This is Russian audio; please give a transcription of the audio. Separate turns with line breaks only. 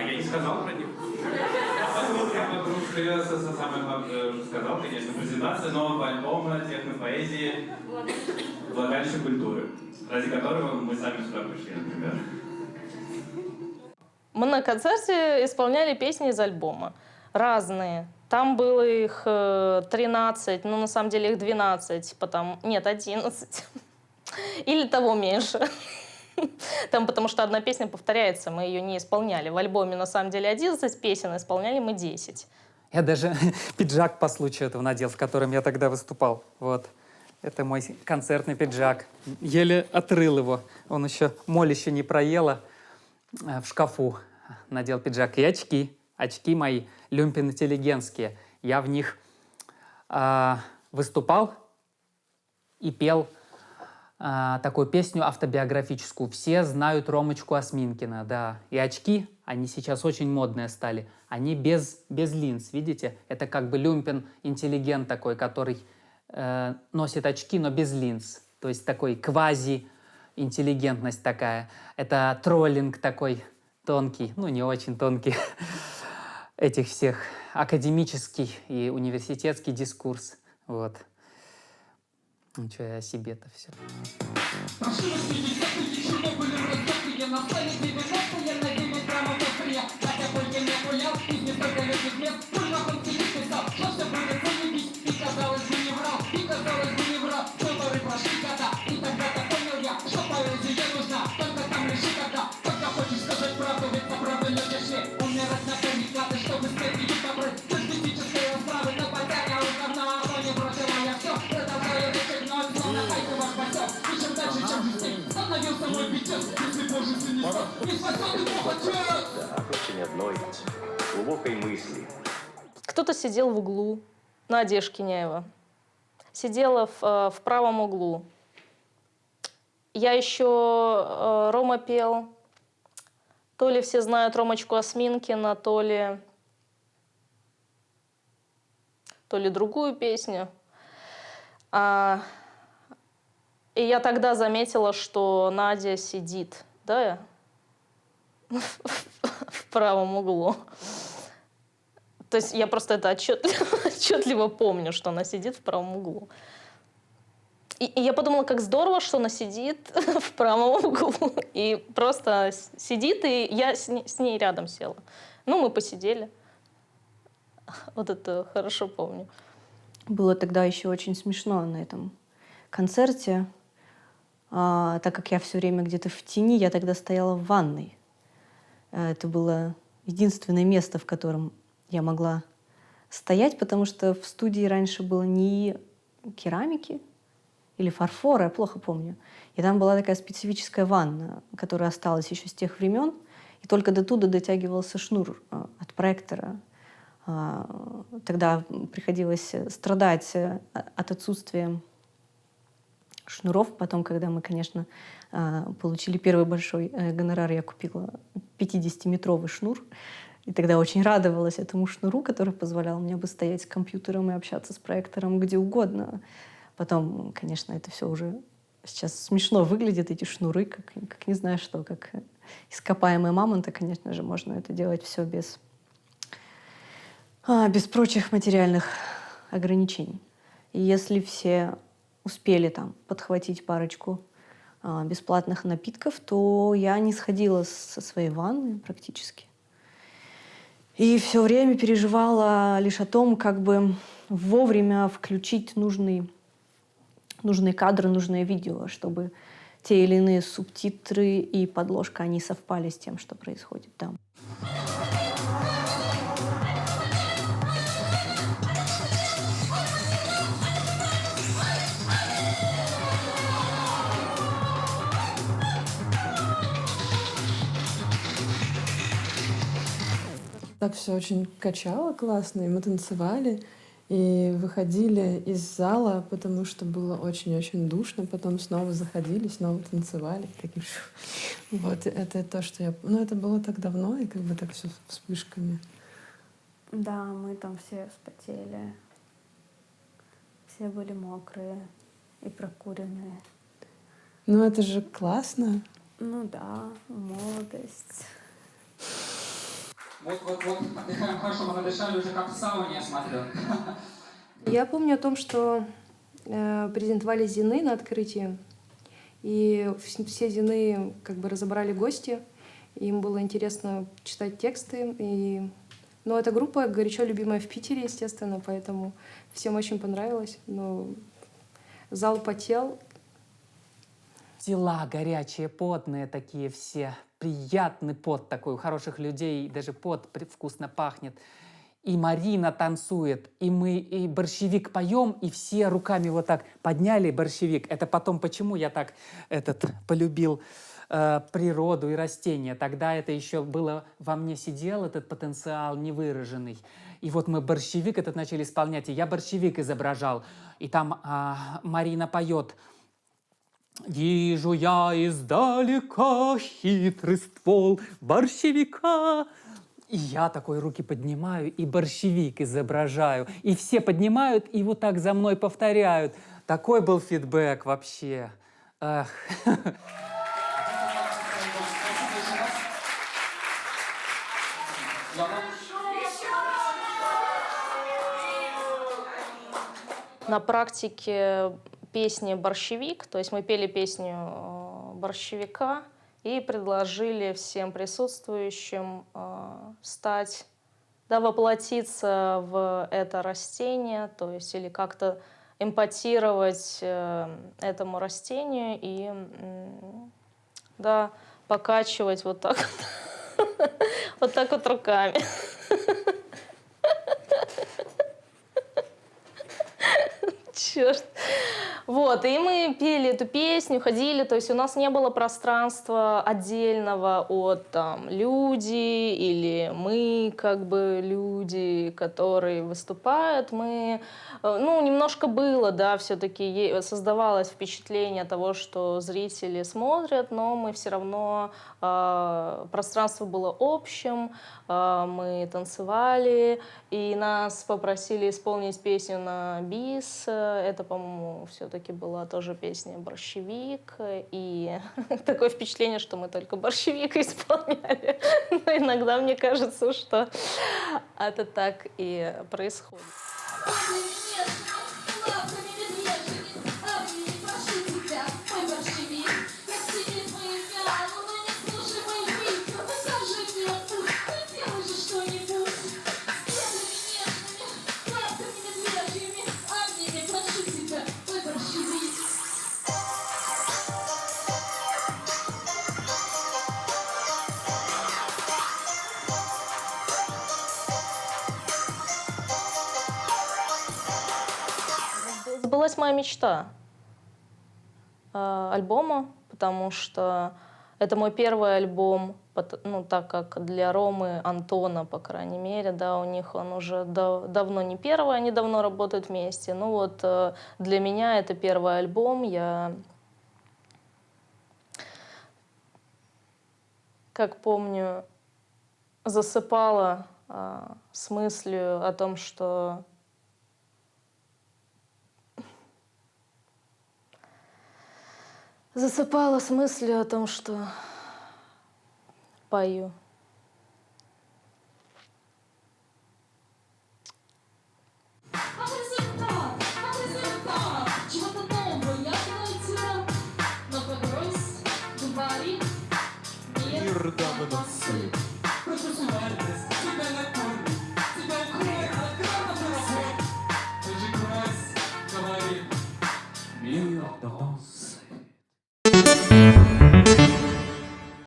я не сказал про них. Я вокруг самое главное уже сказал, конечно, презентация нового альбома технопоэзии «Влагалище культуры», ради которого мы сами сюда пришли, например.
Мы на концерте исполняли песни из альбома. Разные. Там было их 13, но на самом деле их 12, нет, 11. Или того меньше. Там, потому что одна песня повторяется, мы ее не исполняли. В альбоме на самом деле 11 песен, исполняли мы 10.
Я даже пиджак по случаю этого надел, в котором я тогда выступал. Вот. Это мой концертный пиджак. Еле отрыл его. Он еще, моль еще не проела. В шкафу надел пиджак. И очки. Очки мои люмпен-интеллигентские. Я в них выступал и пел такую песню автобиографическую. Все знают Ромочку Осминкина, да. И очки, они сейчас очень модные стали. Они без линз, видите? Это как бы люмпен-интеллигент такой, который носит очки, но без линз. То есть такой квази-интеллигентность такая. Это троллинг такой тонкий, ну не очень тонкий, этих всех академический и университетский дискурс. Вот. Ну что, я о себе-то все.
Очень одной глубокой мысли.
Кто-то сидел в углу, Надя Шкиняева. Сидела в правом углу. Я еще Рома пел. То ли все знают Ромочку Осминкина, то ли другую песню. И я тогда заметила, что Надя сидит, да, в правом углу. То есть я просто это отчетливо помню, что она сидит в правом углу. И я подумала, как здорово, что она сидит в правом углу. И просто сидит, и я с ней рядом села. Ну, мы посидели. Вот это хорошо помню.
Было тогда еще очень смешно на этом концерте. Так как я все время где-то в тени, я тогда стояла в ванной. Это было единственное место, в котором я могла стоять, потому что в студии раньше было ни керамики или фарфора, я плохо помню. И там была такая специфическая ванна, которая осталась еще с тех времен, и только до туда дотягивался шнур от проектора. Тогда приходилось страдать от отсутствия шнуров. Потом, когда мы, конечно, получили первый большой гонорар, я купила 50-метровый шнур. И тогда очень радовалась этому шнуру, который позволял мне бы стоять с компьютером и общаться с проектором где угодно. Потом, конечно, это все уже сейчас смешно выглядит, эти шнуры, как не знаю что, как ископаемые мамонты, конечно же, можно это делать все без прочих материальных ограничений. И если все успели там подхватить парочку бесплатных напитков, то я не сходила со своей ванны практически. И все время переживала лишь о том, как бы вовремя включить нужный кадр, нужное видео, чтобы те или иные субтитры и подложка, они совпали с тем, что происходит там.
Так все очень качало классно, и мы танцевали, и выходили из зала, потому что было очень-очень душно, потом снова заходили, снова танцевали. Таким... Вот, это то, что я... Ну, это было так давно, и как бы так все вспышками.
Да, мы там все вспотели, все были мокрые и прокуренные.
Ну, это же классно.
Ну да, молодость.
Вот, хорошо, мы надышали уже как в сауне, я смотрю.
Я помню о том, что презентовали Зины на открытии, и все Зины как бы разобрали гости, им было интересно читать тексты, но эта группа горячо любимая в Питере, естественно, поэтому всем очень понравилось, но зал потел.
Тела горячие, потные такие все. Приятный пот такой, у хороших людей даже пот вкусно пахнет. И Марина танцует, и мы и борщевик поем, и все руками вот так подняли борщевик. Это потом, почему я так полюбил природу и растения. Тогда это еще было, во мне сидел этот потенциал невыраженный. И вот мы борщевик этот начали исполнять, и я борщевик изображал. И там Марина поет: «Вижу я издалека хитрый ствол борщевика». И я такой руки поднимаю и борщевик изображаю. И все поднимают и вот так за мной повторяют. Такой был фидбэк вообще. Эх.
На практике песни «Борщевик», то есть мы пели песню «Борщевика» и предложили всем присутствующим воплотиться в это растение, то есть или как-то эмпатировать этому растению и покачивать вот так вот так вот руками. Черт. Вот, и мы пели эту песню, ходили, то есть у нас не было пространства отдельного от там люди или мы как бы люди, которые выступают. Мы, немножко было, да, все-таки создавалось впечатление того, что зрители смотрят, но мы все равно, пространство было общим, мы танцевали, и нас попросили исполнить песню на бис. Это, по-моему, все-таки была тоже песня «Борщевик». И такое впечатление, что мы только «Борщевик» исполняли. Но иногда мне кажется, что это так и происходит. Сбылась моя мечта альбома, потому что это мой первый альбом, так как для Ромы, Антона, по крайней мере, да, у них он уже давно не первый, они давно работают вместе. Ну вот для меня это первый альбом. Я, как помню, засыпала с мыслью о том, что пою.
Мир давно сыт.